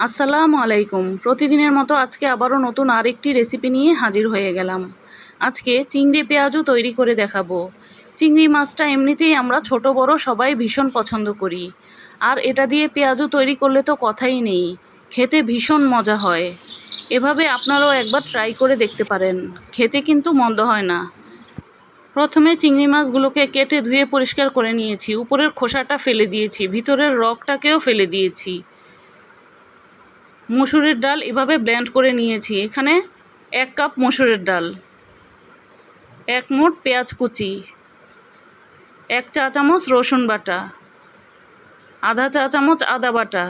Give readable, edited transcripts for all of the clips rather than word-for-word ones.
আসসালামু আলাইকুম। প্রতিদিনের মতো আজকে আবারও নতুন আরেকটি রেসিপি নিয়ে হাজির হয়ে গেলাম। আজকে চিংড়ি পেঁয়াজু তৈরি করে দেখাবো। চিংড়ি মাছটা এমনিতেই আমরা ছোট বড় সবাই ভীষণ পছন্দ করি, আর এটা দিয়ে পেঁয়াজু তৈরি করলে তো কথাই নেই, খেতে ভীষণ মজা হয়। এভাবে আপনারাও একবার ট্রাই করে দেখতে পারেন, খেতে কিন্তু মন্দ হয় না। প্রথমে চিংড়ি মাছগুলোকে কেটে ধুয়ে পরিষ্কার করে নিয়েছি, উপরের খোসাটা ফেলে দিয়েছি, ভিতরের রগটাকেও ফেলে দিয়েছি। মসুরের ডাল এভাবে ব্লেন্ড করে নিয়েছি। এখানে 1 কাপ মসুরের ডাল, 1 মুঠ পেঁয়াজ কুচি, 1 চা চামচ রসুন বাটা, আধা চা চামচ আদা বাটা,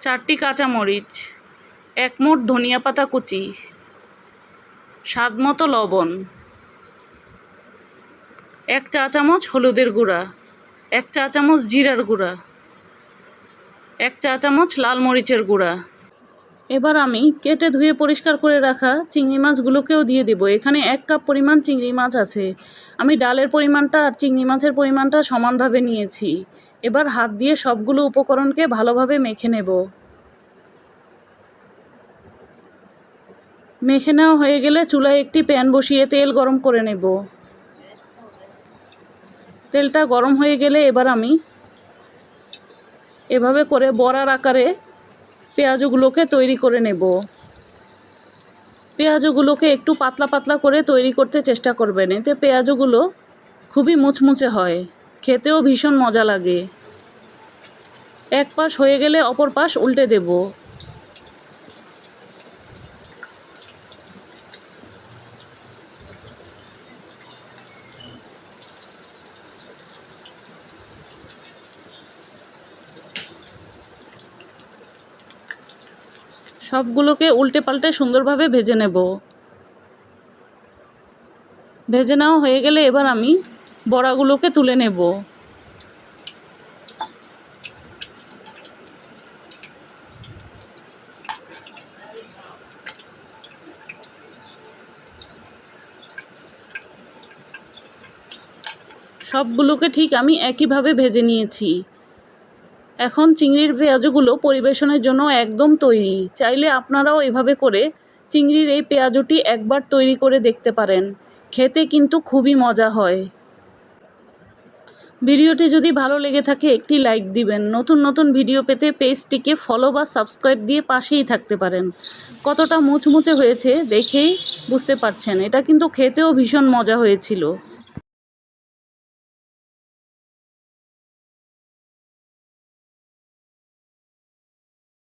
4টি কাঁচামরিচ, 1 মুঠ ধনিয়া পাতা কুচি, স্বাদ মতো লবণ, 1 চা চামচ হলুদের গুঁড়া, 1 চা চামচ জিরার গুঁড়া, 1 চা চামচ লাল মরিচের গুঁড়া। এবার আমি কেটে ধুয়ে পরিষ্কার করে রাখা চিংড়ি মাছগুলোকেও দিয়ে দেব। এখানে 1 কাপ পরিমাণ চিংড়ি মাছ আছে। আমি ডালের পরিমাণটা আর চিংড়ি মাছের পরিমাণটা সমানভাবে নিয়েছি। এবার হাত দিয়ে সবগুলো উপকরণকে ভালোভাবে মেখে নেব। মেখে নেওয়া হয়ে গেলে চুলায় একটি প্যান বসিয়ে তেল গরম করে নেব। তেলটা গরম হয়ে গেলে এবার আমি এভাবে করে বড়ার আকারে পেঁয়াজগুলোকে তৈরি করে নেব। পেঁয়াজগুলোকে একটু পাতলা পাতলা করে তৈরি করতে চেষ্টা করবেন, এতে পেঁয়াজগুলো খুবই মুচমুচে হয়, খেতেও ভীষণ মজা লাগে। এক পাশ হয়ে গেলে অপর পাশ উল্টে দেব। সবগুলোকে উল্টে পাল্টে সুন্দরভাবে ভেজে নেব। ভেজে নেওয়া হয়ে গেলে এবার আমি বড়াগুলোকে তুলে নেব। সবগুলোকে ঠিক আমি একইভাবে ভেজে নিয়েছি। এখন চিংড়ির পেঁয়াজুগুলো পরিবেশনের জন্য একদম তৈরি। চাইলে আপনারাও এভাবে করে চিংড়ির এই পেঁয়াজুটি একবার তৈরি করে দেখতে পারেন, খেতে কিন্তু খুবই মজা হয়। ভিডিওটি যদি ভালো লেগে থাকে একটি লাইক দিবেন। নতুন নতুন ভিডিও পেতে পেজটিকে ফলো বা সাবস্ক্রাইব দিয়ে পাশেই থাকতে পারেন। কতটা মুচমুচে হয়েছে দেখেই বুঝতে পারছেন, এটা কিন্তু খেতেও ভীষণ মজা হয়েছিল।